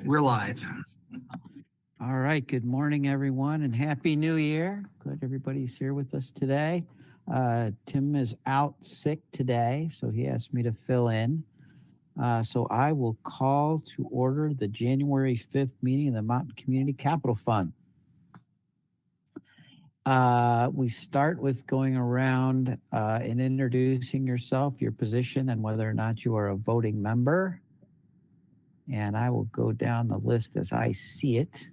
We're live. All right. Good morning, everyone, and Happy New Year. Glad everybody's here with us today. Tim is out sick today, so he asked me to fill in. So I will call to order the January 5th meeting of the Mountain Community Capital Fund. We start with going around and introducing yourself, your position, and whether or not you are a voting member. And I will go down the list as I see it.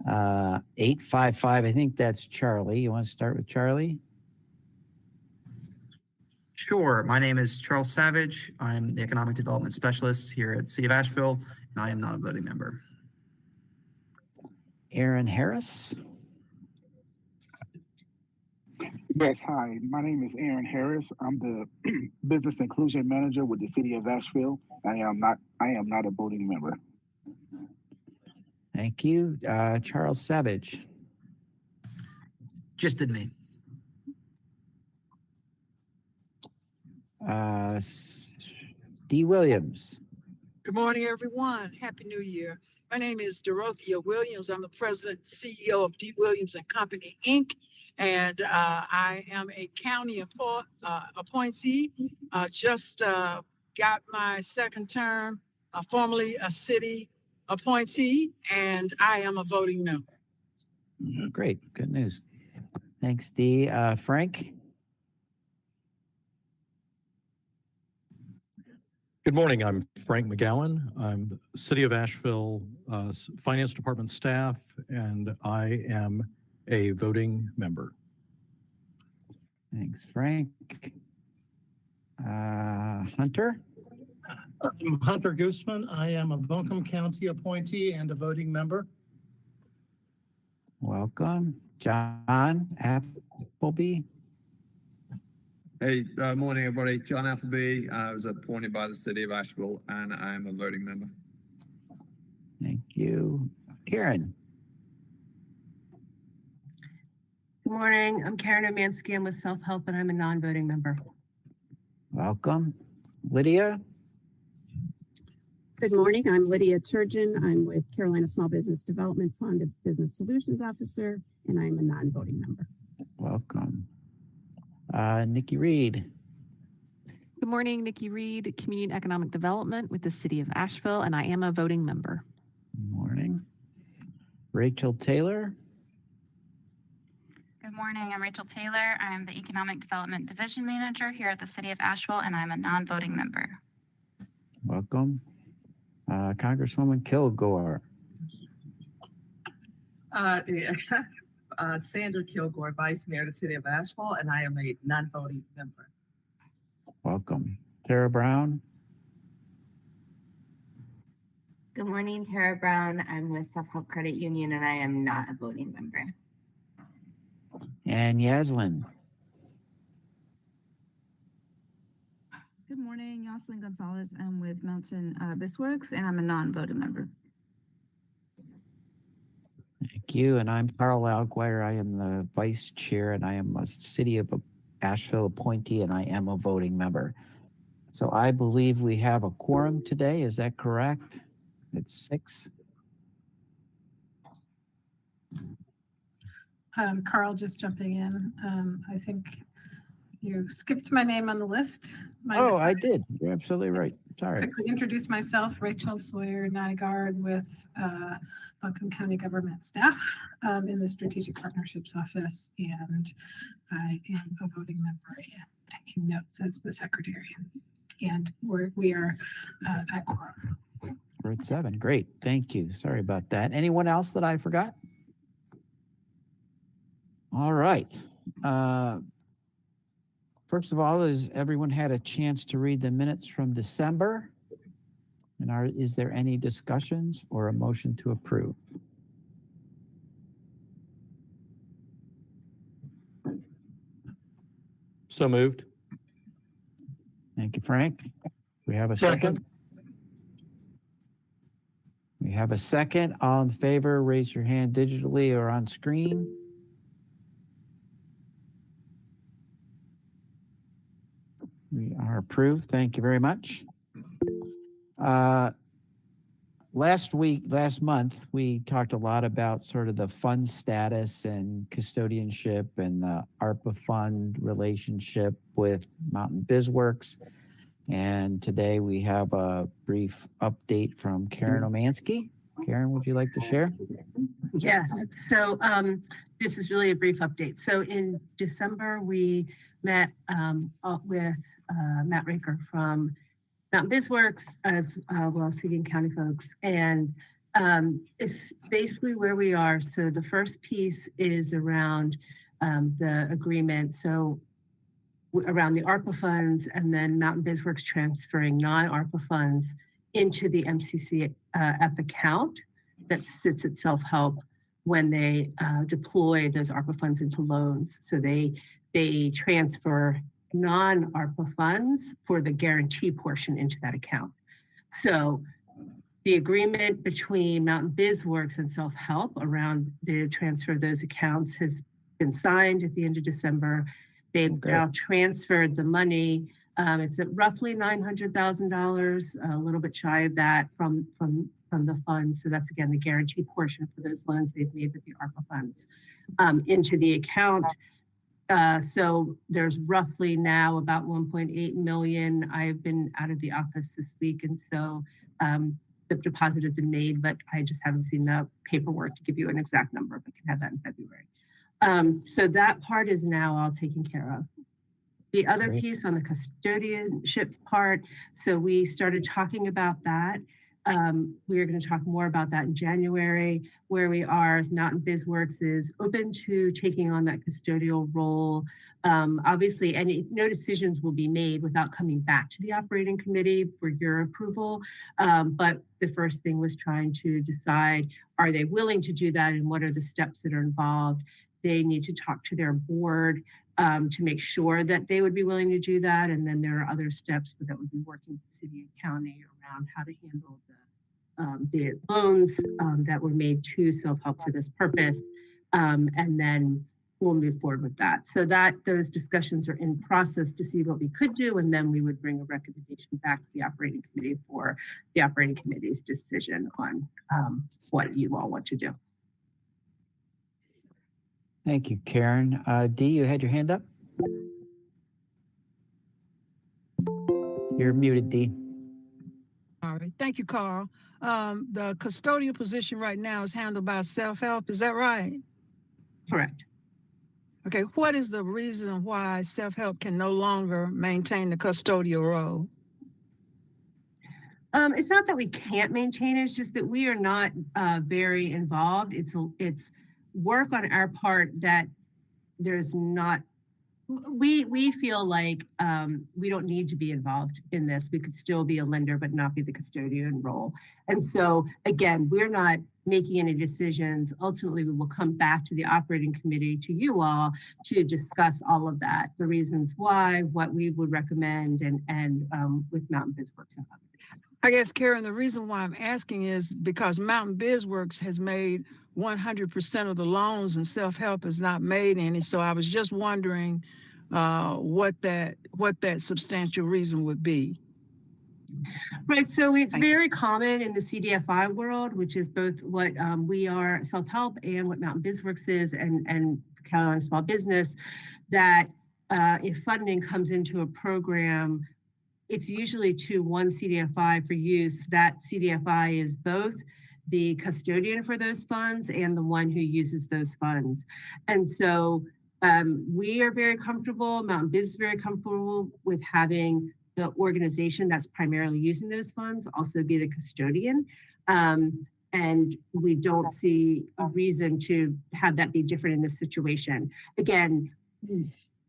855, I think that's Charlie. You want to start with Charlie? Sure. My name is Charles Savage. I'm the Economic Development Specialist here at City of Asheville, and I am not a voting member. Aaron Harris. Yes, hi. My name is Aaron Harris. I'm the Business Inclusion Manager with the City of Asheville. I am not a voting member. Thank you. Charles Savage. Just did me. D. Williams. Good morning, everyone. Happy New Year. My name is Dorothea Williams. I'm the president and CEO of D. Williams and Company, Inc. And I am a county appointee. Just got my second term, formerly a city appointee, and I am a voting member. Great. Good news. Thanks, Dee. Frank? Good morning. I'm Frank McGowan. I'm City of Asheville Finance Department staff, and I am a voting member. Thanks, Frank. Hunter? I'm Hunter Gooseman. I am a Buncombe County appointee and a voting member. Welcome. John Appleby? Hey, morning, everybody. John Appleby. I was appointed by the City of Asheville, and I am a voting member. Thank you. Karen? Good morning. I'm Karen Omansky. I'm with Self Help, and I'm a non-voting member. Welcome. Lydia? Good morning. I'm Lydia Turgeon. I'm with Carolina Small Business Development Fund, a Business Solutions Officer, and I'm a non-voting member. Welcome. Nikki Reed. Good morning, Nikki Reed, Community and Economic Development with the City of Asheville, and I am a voting member. Good morning. Rachel Taylor. Good morning, I'm Rachel Taylor. I'm the Economic Development Division Manager here at the City of Asheville, and I'm a non-voting member. Welcome. Congresswoman Kilgore. Sandra Kilgore, Vice Mayor of the City of Asheville, and I am a non-voting member. Welcome. Tara Brown. Good morning, Tara Brown. I'm with Self Help Credit Union, and I am not a voting member. And Yaslin. Good morning, Yoselin Gonzalez. I'm with Mountain Bisworks, and I'm a non-voting member. Thank you. And I'm Carl Alguire. I am the vice chair, and I am a City of Asheville appointee, and I am a voting member. So I believe we have a quorum today. Is that correct? It's 6. Carl, just jumping in. I think you skipped my name on the list. I did. You're absolutely right. Sorry. Quickly introduce myself, Rachel Sawyer Nygaard with Buncombe County Government staff in the Strategic Partnerships Office, and I am a voting member and taking notes as the secretary. And we are at quorum. We're at 7. Great. Thank you. Sorry about that. Anyone else that I forgot? All right. First of all, has everyone had a chance to read the minutes from December? And is there any discussions or a motion to approve? So moved. Thank you, Frank. We have a second. We have a second. All in favor, raise your hand digitally or on screen. We are approved. Thank you very much. last month, we talked a lot about sort of the fund status and custodianship and the ARPA fund relationship with Mountain BizWorks. And today we have a brief update from Karen Omansky. Karen, would you like to share? Yes, so this is really a brief update. So in December, we met with Matt Raker from Mountain BizWorks as well as City and County folks. And it's basically where we are. So the first piece is around the agreement. So around the ARPA funds, and then Mountain BizWorks transferring non-ARPA funds into the MCC EPIC account that sits at Self-Help when they deploy those ARPA funds into loans. So they transfer non-ARPA funds for the guarantee portion into that account. So the agreement between Mountain BizWorks and Self-Help around the transfer of those accounts has been signed at the end of December. They've now transferred the money. It's at roughly $900,000, a little bit shy of that from the funds. So that's again the guarantee portion for those loans they've made with the ARPA funds into the account. So there's roughly now about 1.8 million. I've been out of the office this week, and so the deposit has been made, but I just haven't seen the paperwork to give you an exact number, but can have that in February. So that part is now all taken care of. The other piece on the custodianship part, so we started talking about that. We are going to talk more about that in January. Where we are, Mountain BizWorks is open to taking on that custodial role. Obviously, no decisions will be made without coming back to the operating committee for your approval. But the first thing was trying to decide, are they willing to do that, and what are the steps that are involved? They need to talk to their board to make sure that they would be willing to do that. And then there are other steps that would be working with the city and county around how to handle the loans that were made to Self-Help for this purpose. And then we'll move forward with that. So those discussions are in process to see what we could do. And then we would bring a recommendation back to the operating committee for the operating committee's decision on what you all want to do. Thank you, Karen. Dee, you had your hand up? You're muted, Dee. All right, thank you, Carl. The custodial position right now is handled by Self-Help, is that right? Correct. Okay, what is the reason why Self-Help can no longer maintain the custodial role? It's not that we can't maintain it, it's just that we are not very involved. It's work on our part that there's not, we feel like we don't need to be involved in this. We could still be a lender, but not be the custodian role. And so again, we're not making any decisions. Ultimately, we will come back to the operating committee, to you all, to discuss all of that, the reasons why, what we would recommend, and with Mountain BizWorks and others. I guess, Karen, the reason why I'm asking is because Mountain BizWorks has made 100% of the loans and Self-Help has not made any. So I was just wondering what that substantial reason would be. Right, so it's very common in the CDFI world, which is both what we are, Self-Help, and what Mountain BizWorks is, and Carolina Small Business, that if funding comes into a program, it's usually to one CDFI for use. That CDFI is both the custodian for those funds and the one who uses those funds. And so we are very comfortable, Mountain Biz is very comfortable with having the organization that's primarily using those funds also be the custodian. And we don't see a reason to have that be different in this situation. Again,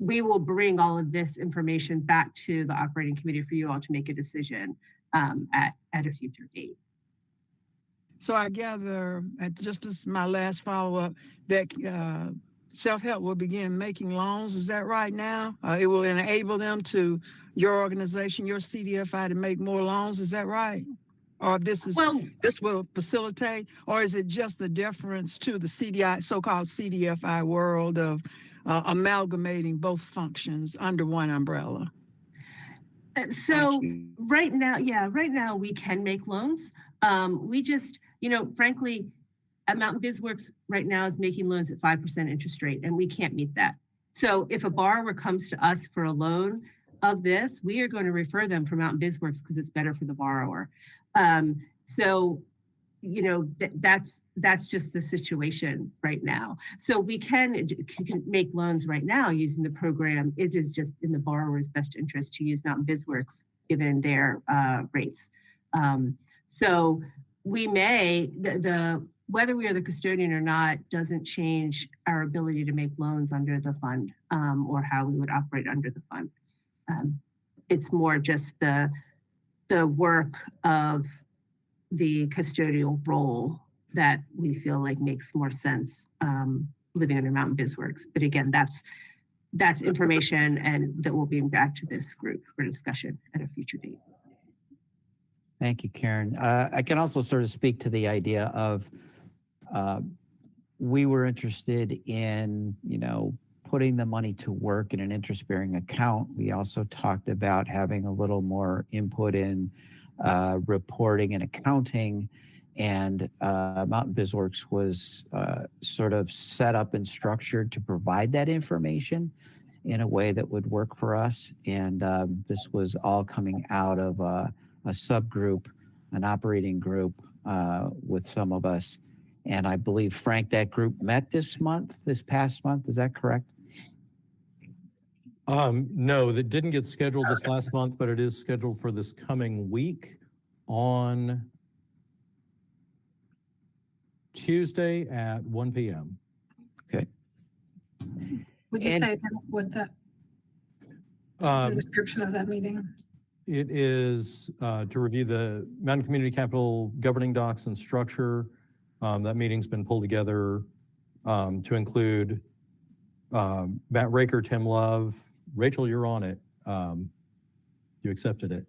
we will bring all of this information back to the operating committee for you all to make a decision at a future date. So I gather, just as my last follow-up, that Self-Help will begin making loans. Is that right now? It will enable them to, your organization, your CDFI, to make more loans. Is that right? Or this will facilitate, or is it just the difference to the CDI, so-called CDFI world of amalgamating both functions under one umbrella? So right now we can make loans. We just, frankly, at Mountain BizWorks right now is making loans at 5% interest rate, and we can't meet that. So if a borrower comes to us for a loan of this, we are going to refer them for Mountain BizWorks because it's better for the borrower. That's just the situation right now. So we can make loans right now using the program. It is just in the borrower's best interest to use Mountain BizWorks given their rates. So we may, whether we are the custodian or not doesn't change our ability to make loans under the fund or how we would operate under the fund. It's more just the work of the custodial role that we feel like makes more sense living under Mountain BizWorks. But again, that's information and that will be back to this group for discussion at a future date. Thank you, Karen. I can also sort of speak to the idea of we were interested in, putting the money to work in an interest-bearing account. We also talked about having a little more input in reporting and accounting, and Mountain BizWorks was sort of set up and structured to provide that information in a way that would work for us. And this was all coming out of a subgroup, an operating group with some of us. And I believe, Frank, that group met this past month. Is that correct? No, that didn't get scheduled this last month, but it is scheduled for this coming week on Tuesday at 1 p.m. Okay. Would you say what the description of that meeting? It is to review the Mountain Community Capital governing docs and structure. That meeting's been pulled together to include Matt Raker, Tim Love. Rachel, you're on it. You accepted it.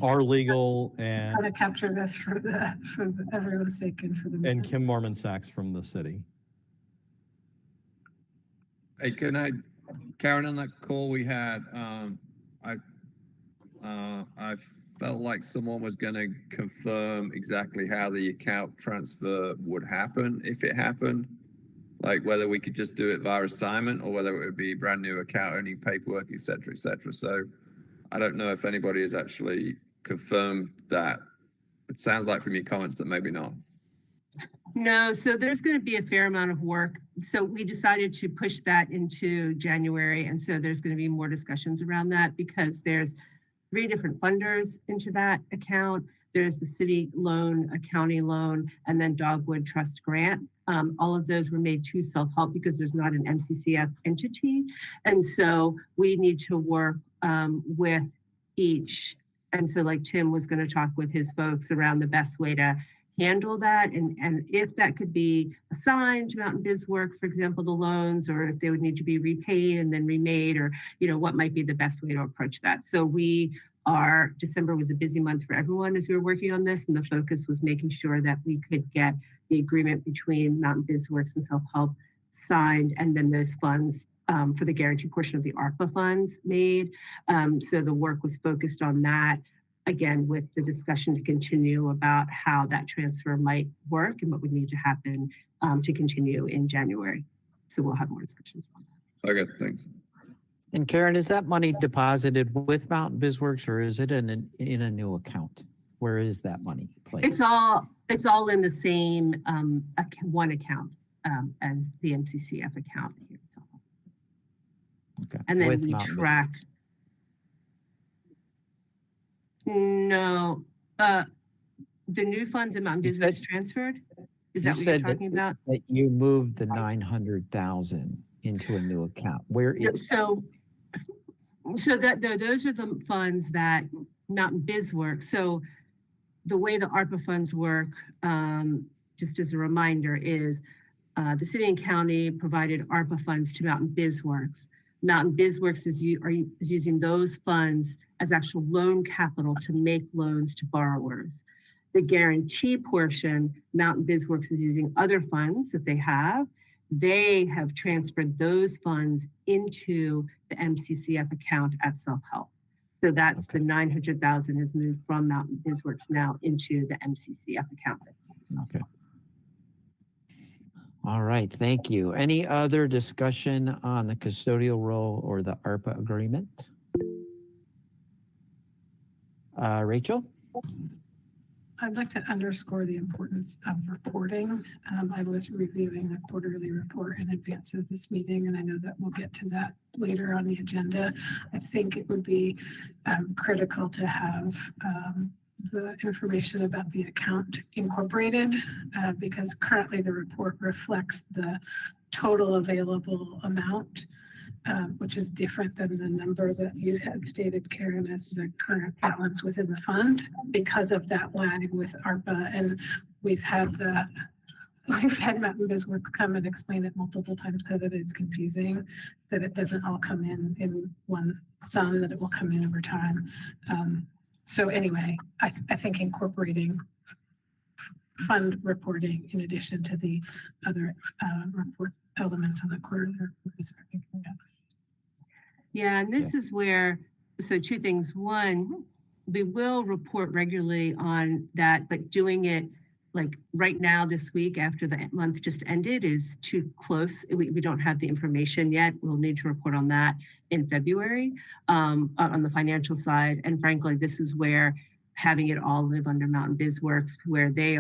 Our legal and Try to capture this for everyone's sake and for the and Kim Marmon Sachs from the city. Hey, Karen, on that call we had, I felt like someone was going to confirm exactly how the account transfer would happen if it happened, like whether we could just do it via assignment or whether it would be brand new account, only paperwork, et cetera, et cetera. So I don't know if anybody has actually confirmed that. It sounds like from your comments that maybe not. No, so there's going to be a fair amount of work. So we decided to push that into January. And so there's going to be more discussions around that because there's 3 different funders into that account. There's the city loan, a county loan, and then Dogwood Trust Grant. All of those were made to self-help because there's not an MCCF entity. And so we need to work with each. And so like Tim was going to talk with his folks around the best way to handle that. And if that could be assigned to Mountain BizWorks, for example, the loans, or if they would need to be repaid and then remade, or, what might be the best way to approach that. So December was a busy month for everyone as we were working on this. And the focus was making sure that we could get the agreement between Mountain BizWorks and Self-Help signed, and then those funds for the guarantee portion of the ARPA funds made. So the work was focused on that, again, with the discussion to continue about how that transfer might work and what would need to happen to continue in January. So we'll have more discussions on that. Okay, thanks. And Karen, is that money deposited with Mountain BizWorks or is it in a new account? Where is that money placed? It's all in the same one account as the MCCF account here. Okay. And then With we Mountain track. No, the new funds in Mountain BizWorks transferred. Is that what you're talking about? That you moved the 900,000 into a new account. Where is? So those are the funds that Mountain BizWorks. So the way the ARPA funds work, just as a reminder, is the city and county provided ARPA funds to Mountain BizWorks. Mountain BizWorks is using those funds as actual loan capital to make loans to borrowers. The guarantee portion, Mountain BizWorks is using other funds that they have, they have transferred those funds into the MCCF account at self-help. So that's the 900,000 has moved from Mountain BizWorks now into the MCCF account. Okay. All right, thank you. Any other discussion on the custodial role or the ARPA agreement? Rachel? I'd like to underscore the importance of reporting. I was reviewing the quarterly report in advance of this meeting, and I know that we'll get to that later on the agenda. I think it would be critical to have the information about the account incorporated because currently the report reflects the total available amount, which is different than the number that you had stated, Karen, as the current balance within the fund because of that lag with ARPA. And we've had Mountain BizWorks come and explain it multiple times because it is confusing that it doesn't all come in one sum, that it will come in over time. So anyway, I think incorporating fund reporting in addition to the other report elements on the quarterly report is very important. Yeah, and this is where, so two things. One, we will report regularly on that, but doing it like right now this week after the month just ended is too close. We don't have the information yet. We'll need to report on that in February on the financial side. And frankly, this is where having it all live under Mountain BizWorks, where they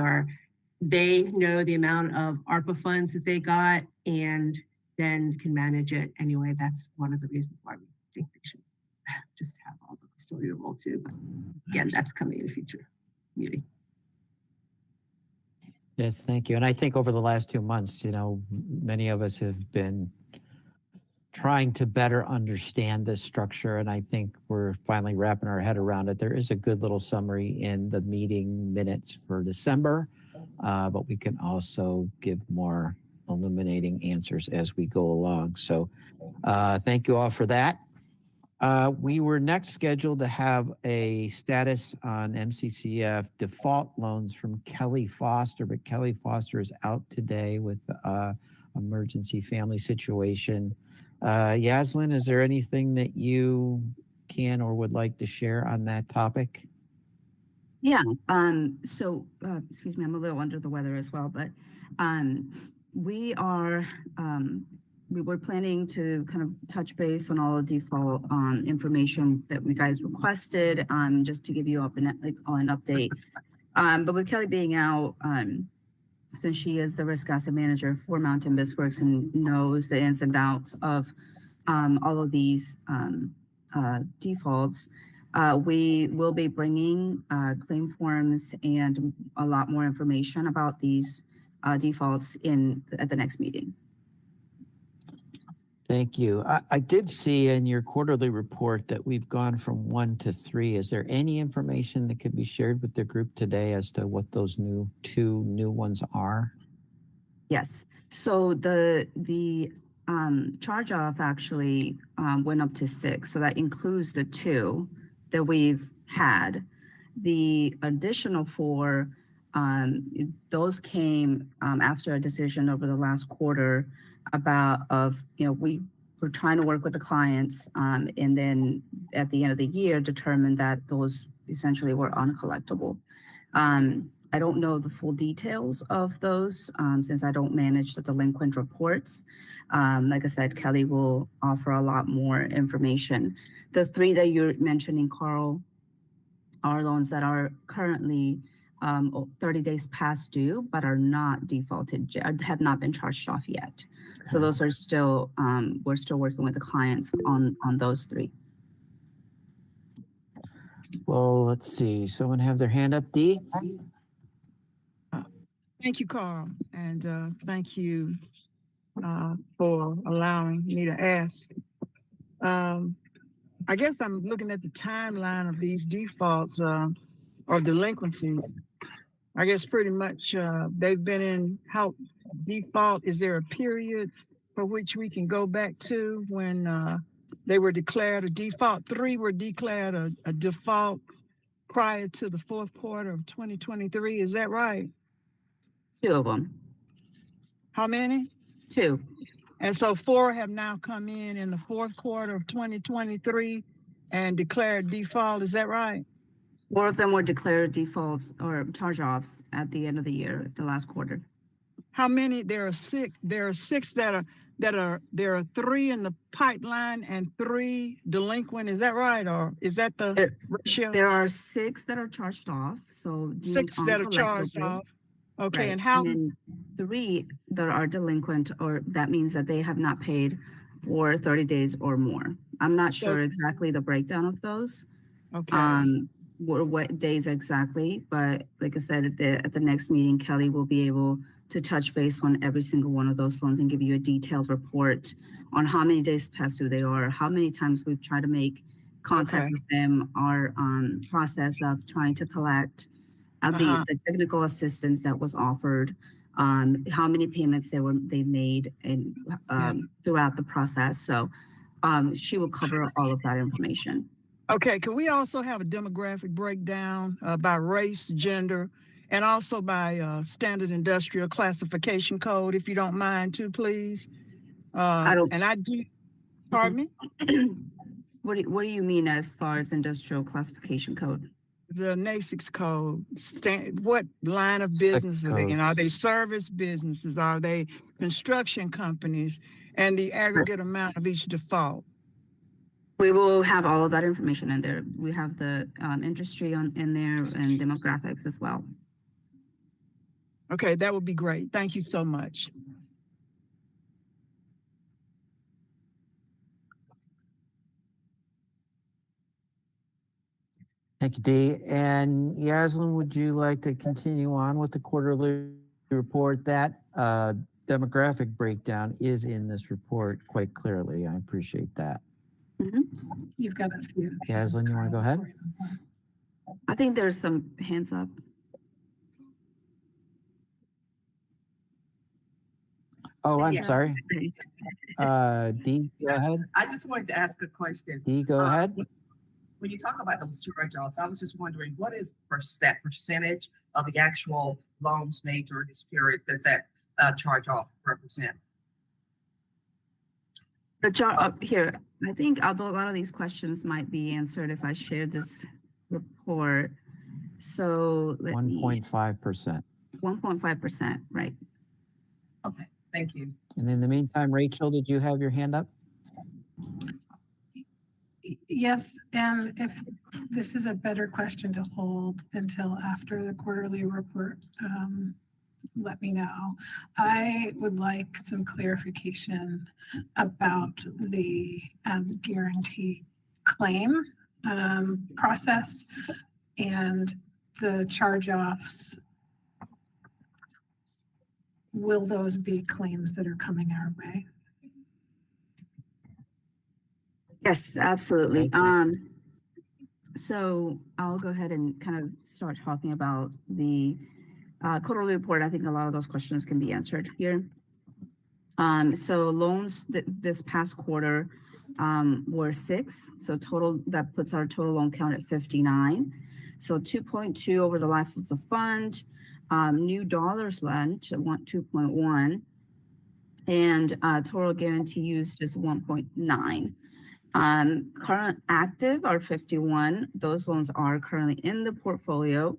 know the amount of ARPA funds that they got and then can manage it anyway. That's one of the reasons why we think they should just have all the custodial role too. Again, that's coming in a future meeting. Yes, thank you. And I think over the last 2 months, many of us have been trying to better understand this structure, and I think we're finally wrapping our head around it. There is a good little summary in the meeting minutes for December, but we can also give more illuminating answers as we go along. So thank you all for that. We were next scheduled to have a status on MCCF default loans from Kelly Foster, but Kelly Foster is out today with emergency family situation. Yaslin, is there anything that you can or would like to share on that topic? Yeah. Excuse me, I'm a little under the weather as well, but we were planning to kind of touch base on all the default information that we guys requested, just to give you an update. But with Kelly being out, since she is the risk asset manager for Mountain BizWorks and knows the ins and outs of all of these defaults, we will be bringing claim forms and a lot more information about these defaults at the next meeting. Thank you. I did see in your quarterly report that we've gone from 1 to 3. Is there any information that could be shared with the group today as to what those two new ones are? Yes. So the charge off actually went up to 6. So that includes the 2 that we've had. The additional 4, those came after a decision over the last quarter we were trying to work with the clients and then at the end of the year determined that those essentially were uncollectible. I don't know the full details of those since I don't manage the delinquent reports. Like I said, Kelly will offer a lot more information. The 3 that you're mentioning, Carl, are loans that are currently 30 days past due, but are not defaulted, have not been charged off yet. So those are still, we're still working with the clients on those 3. Well, let's see. Someone have their hand up, Dee? Thank you, Carl, and thank you for allowing me to ask. I guess I'm looking at the timeline of these defaults or delinquencies. I guess pretty much they've been in default. Is there a period for which we can go back to when they were declared a default? 3 were declared a default prior to the 4th quarter of 2023. Is that right? 2 of them. How many? 2. And so 4 have now come in the fourth quarter of 2023 and declared default. Is that right? 4 of them were declared defaults or charge-offs at the end of the year, the last quarter. How many? There are 6. There are 6 there are 3 in the pipeline and 3 delinquent. Is that right? Or is that the ratio? There are 6 that are charged off. So deemed 6 that are charged uncollectible. off. Okay, Right. and how? then 3 that are delinquent, or that means that they have not paid for 30 days or more. I'm not sure exactly the breakdown of those. Okay. What days exactly, but like I said, at the next meeting, Kelly will be able to touch base on every single one of those loans and give you a detailed report on how many days past due they are, how many times we've tried to make contact with them, our process of trying to collect, the technical assistance that was offered, how many payments they made and throughout the process. So she will cover all of that information. Okay, can we also have a demographic breakdown by race, gender, and also by standard industrial classification code, if you don't mind too, please? And I do, pardon me? What do you mean as far as industrial classification code? The NAICS code, what line of business are they in? Are they service businesses? Are they construction companies? And the aggregate amount of each default? We will have all of that information in there. We have the industry in there and demographics as well. Okay, that would be great. Thank you so much. Thank you, Dee. And Yaslin, would you like to continue on with the quarterly report? That demographic breakdown is in this report quite clearly. I appreciate that. You've got a few. Yaslin, you want to go ahead? I think there's some hands up. Oh, I'm Yeah. sorry. Dee, go ahead. I just wanted to ask a question. Dee, go ahead. When you talk about those charge-offs, I was just wondering, what is that percentage of the actual loans made during this period does that charge-off represent? The here, I think although a lot of these questions might be answered if I share this report. So 1.5%. 1.5%, right? Okay, thank you. And in the meantime, Rachel, did you have your hand up? Yes, and if this is a better question to hold until after the quarterly report, let me know. I would like some clarification about the guarantee claim process and the charge-offs. Will those be claims that are coming our way? Yes, absolutely. So I'll go ahead and kind of start talking about the quarterly report. I think a lot of those questions can be answered here. So loans this past quarter were 6. So total, that puts our total loan count at 59. So 2.2 over the life of the fund. New dollars lent, 2.1. And total guarantee used is 1.9. Current active are 51. Those loans are currently in the portfolio.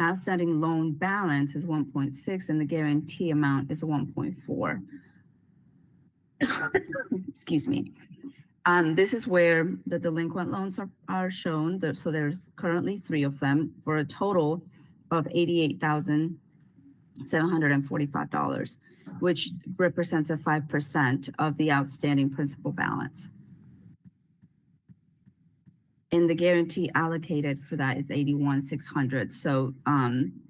Outstanding loan balance is 1.6 and the guarantee amount is 1.4. Excuse me. This is where the delinquent loans are shown. So there's currently 3 of them for a total of $88,745, which represents a 5% of the outstanding principal balance. And the guarantee allocated for that is $81,600. So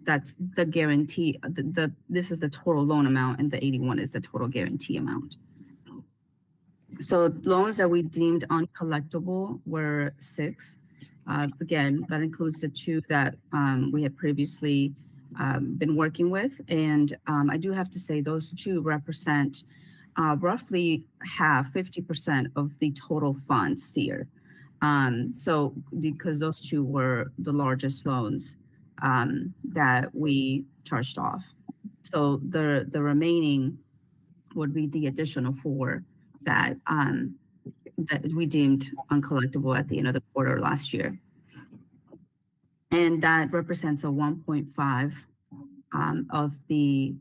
that's the guarantee. This is the total loan amount, and the 81 is the total guarantee amount. So loans that we deemed uncollectible were 6. Again, that includes the 2 that we had previously been working with. And I do have to say those 2 represent roughly 50% of the total funds here. So because those 2 were the largest loans that we charged off. So the remaining would be the additional 4 that that we deemed uncollectible at the end of the quarter last year. And that represents a 1.5 of the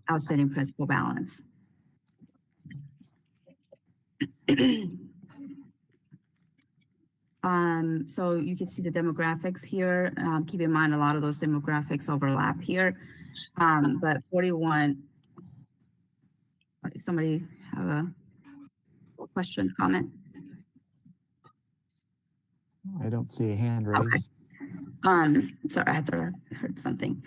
outstanding principal balance. So you can see the demographics here. Keep in mind, a lot of those demographics overlap here. But 41, somebody have a question, comment? I don't see a hand raised. Okay. Sorry, I heard something.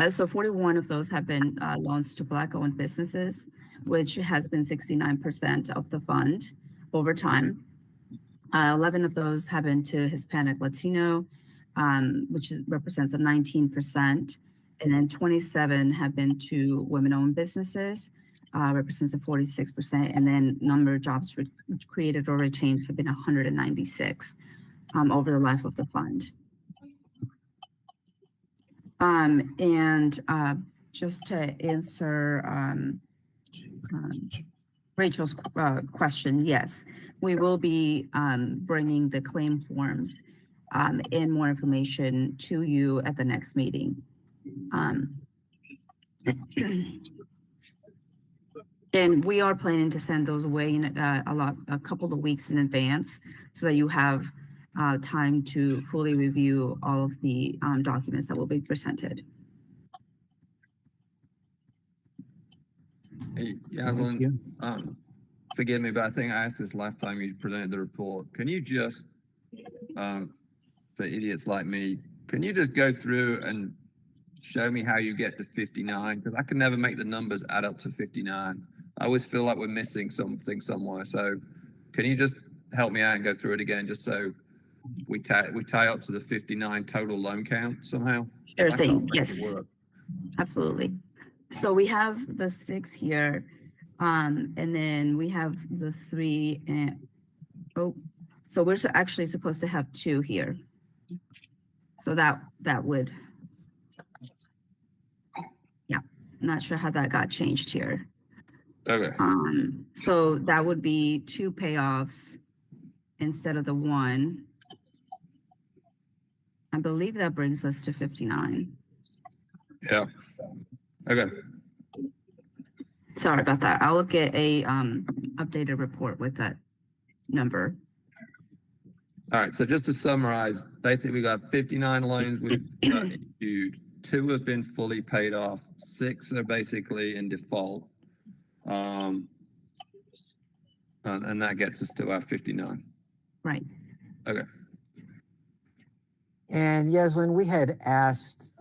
So 41 of those have been loans to Black-owned businesses, which has been 69% of the fund over time. 11 of those have been to Hispanic Latino, which represents a 19%. And then 27 have been to women-owned businesses, represents a 46%. And then number of jobs created or retained have been 196 over the life of the fund. Just to answer Rachel's question, yes, we will be bringing the claim forms and more information to you at the next meeting. And we are planning to send those away in a couple of weeks in advance so that you have time to fully review all of the documents that will be presented. Hey, Yaslin, forgive me, but I think I asked this last time you presented the report. Can you just, for idiots like me, can you just go through and show me how you get to 59? Because I can never make the numbers add up to 59. I always feel like we're missing something somewhere. So can you just help me out and go through it again, just so we tie up to the 59 total loan count somehow? Sure thing. Yes, absolutely. So we have the 6 here, and then we have the 3 and so we're actually supposed to have 2 here. So that would, yeah, not sure how that got changed here. Okay. So that would be 2 payoffs instead of the 1. I believe that brings us to 59. Yeah. Okay. Sorry about that. I'll get a updated report with that number. All right. So just to summarize, basically we got 59 loans we've issued. 2 have been fully paid off. 6 are basically in default. And that gets us to our 59. Right. Okay. And Yaslin, we had asked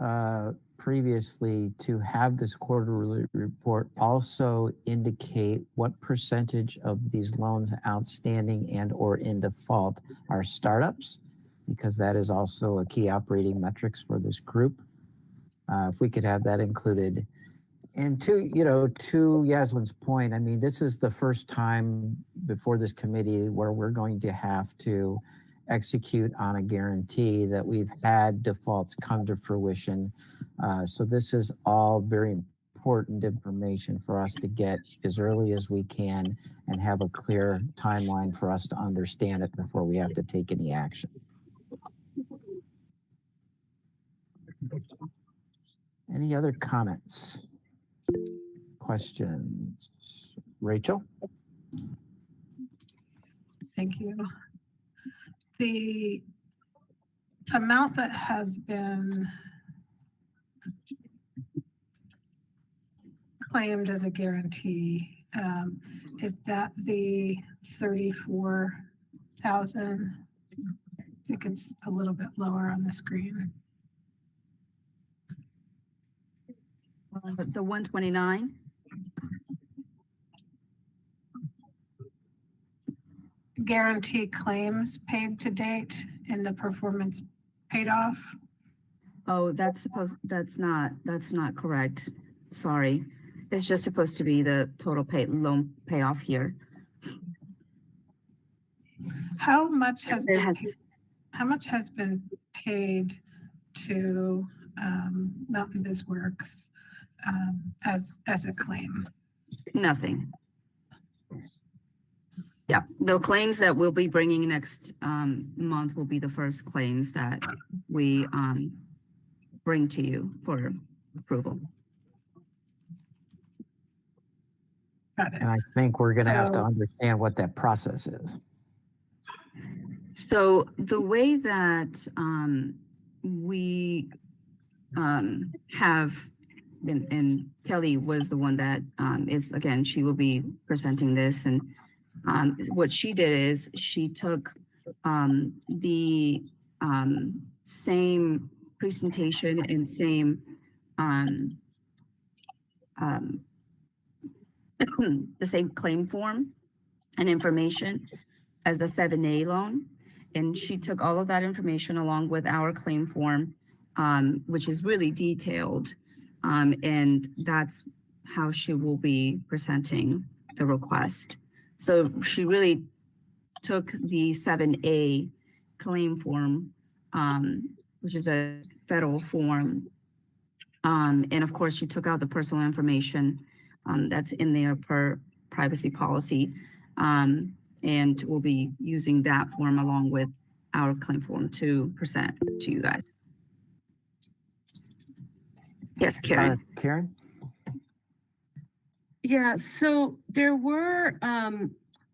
previously to have this quarterly report also indicate what percentage of these loans outstanding and or in default are startups, because that is also a key operating metrics for this group. If we could have that included. And to Yaslin's point, I mean, this is the first time before this committee where we're going to have to execute on a guarantee that we've had defaults come to fruition. So this is all very important information for us to get as early as we can and have a clear timeline for us to understand it before we have to take any action. Any other comments? Questions? Rachel? Thank you. The amount that has been claimed as a guarantee, is that the 34,000? I think it's a little bit lower on the screen. The 129? Guarantee claims paid to date and the performance paid off. Oh, that's not correct. Sorry. It's just supposed to be the total loan payoff here. How much has been paid to Mountain BizWorks as a claim? Nothing. Yeah, the claims that we'll be bringing next month will be the first claims that we bring to you for approval. Got it. And I think we're going to have to So- understand what that process is. So the way that we have, and Kelly was the one that is, again, she will be presenting this. And what she did is she took the same presentation and same the same claim form and information as the 7A loan. And she took all of that information along with our claim form, which is really detailed. And that's how she will be presenting the request. So she really took the 7A claim form, which is a federal form. And of course, she took out the personal information that's in there per privacy policy. And we'll be using that form along with our claim form to present to you guys. Yes, Karen. Karen? Yeah, so there were,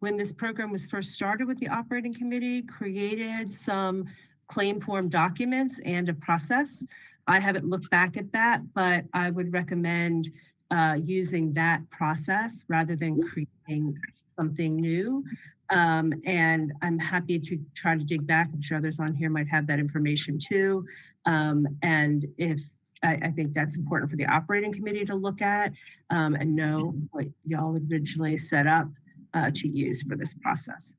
when this program was first started with the operating committee, created some claim form documents and a process. I haven't looked back at that, but I would recommend using that process rather than creating something new. And I'm happy to try to dig back. I'm sure others on here might have that information too. And if I think that's important for the operating committee to look at and know what y'all originally set up to use for this process.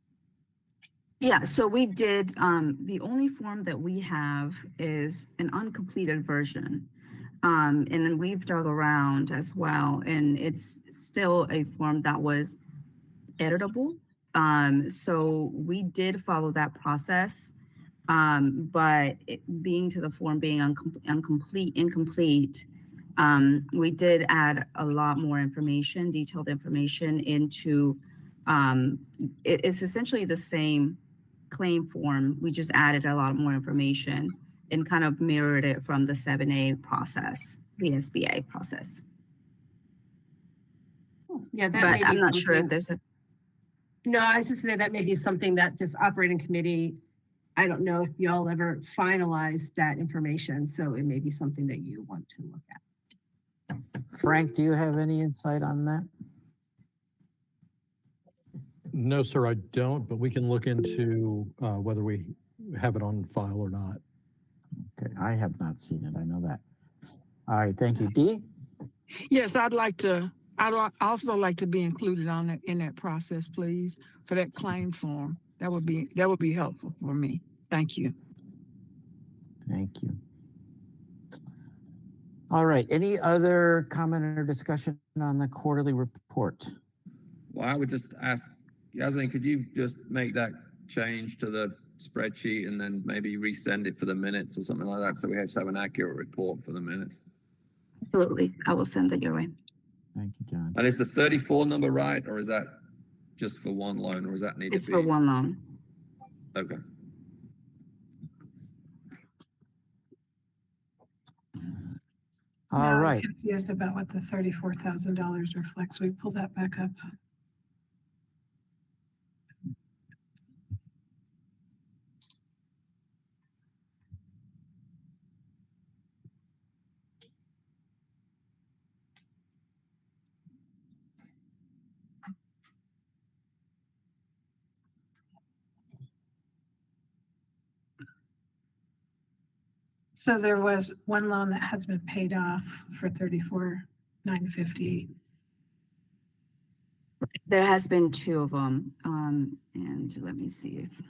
Yeah, so we did, the only form that we have is an uncompleted version. And then we've dug around as well, and it's still a form that was editable. So we did follow that process, but being to the form being incomplete, we did add a lot more information, detailed information into, it's essentially the same claim form. We just added a lot more information and kind of mirrored it from the 7A process, the SBA process. Yeah, that But may be I'm not sure if something- there's a, No, I was just saying that may be something that this operating committee, I don't know if y'all ever finalized that information, so it may be something that you want to look at. Frank, do you have any insight on that? No, sir, I don't, but we can look into whether we have it on file or not. Okay, I have not seen it. I know that. All right, thank you. Dee? Yes, I'd also like to be included on that, in that process, please, for that claim form. That would be helpful for me. Thank you. Thank you. All right, any other comment or discussion on the quarterly report? Well, I would just ask, Yasmin, could you just make that change to the spreadsheet and then maybe resend it for the minutes or something like that, so we just have an accurate report for the minutes? absolutely, I will send it your way. Thank you, John. And is the 34 number right, or is that just for one loan, or does that need It's to be? for one loan. Okay. All Now I'm right. confused about what the $34,000 reflects. We pull that back up. So there was one loan that has been paid off for $34,950. There has been two of them, and let me see if,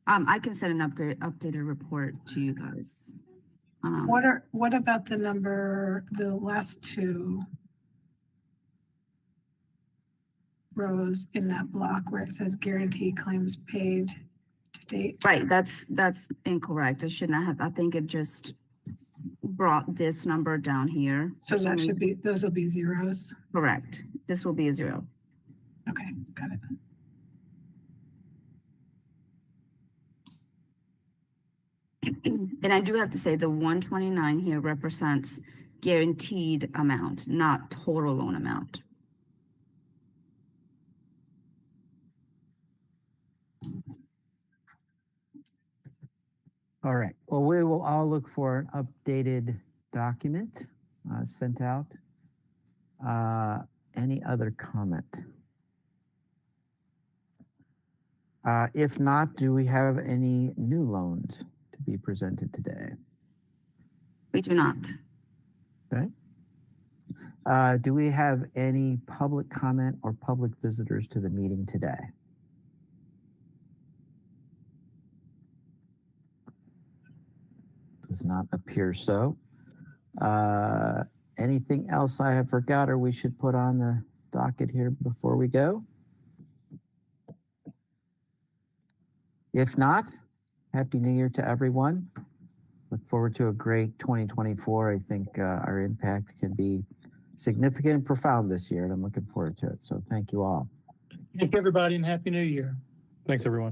I can send an updated report to you guys. What about the number, the last two rows in that block where it says guarantee claims paid to date? Right, that's incorrect. It should not have, I think it just brought this number down here. So This will that should make- be, those will be zeros. Correct. This will be a 0. Okay, got it. And I do have to say the 129 here represents guaranteed amount, not total loan amount. All right. Well, we will all look for an updated document sent out. Any other comment? If not, do we have any new loans to be presented today? We do not. Okay. Do we have any public comment or public visitors to the meeting today? Does not appear so. Anything else I have forgot or we should put on the docket here before we go? If not, Happy New Year to everyone. Look forward to a great 2024. I think our impact can be significant and profound this year, and I'm looking forward to it. So thank you all. Thank you, everybody, and Happy New Year. Thanks, everyone.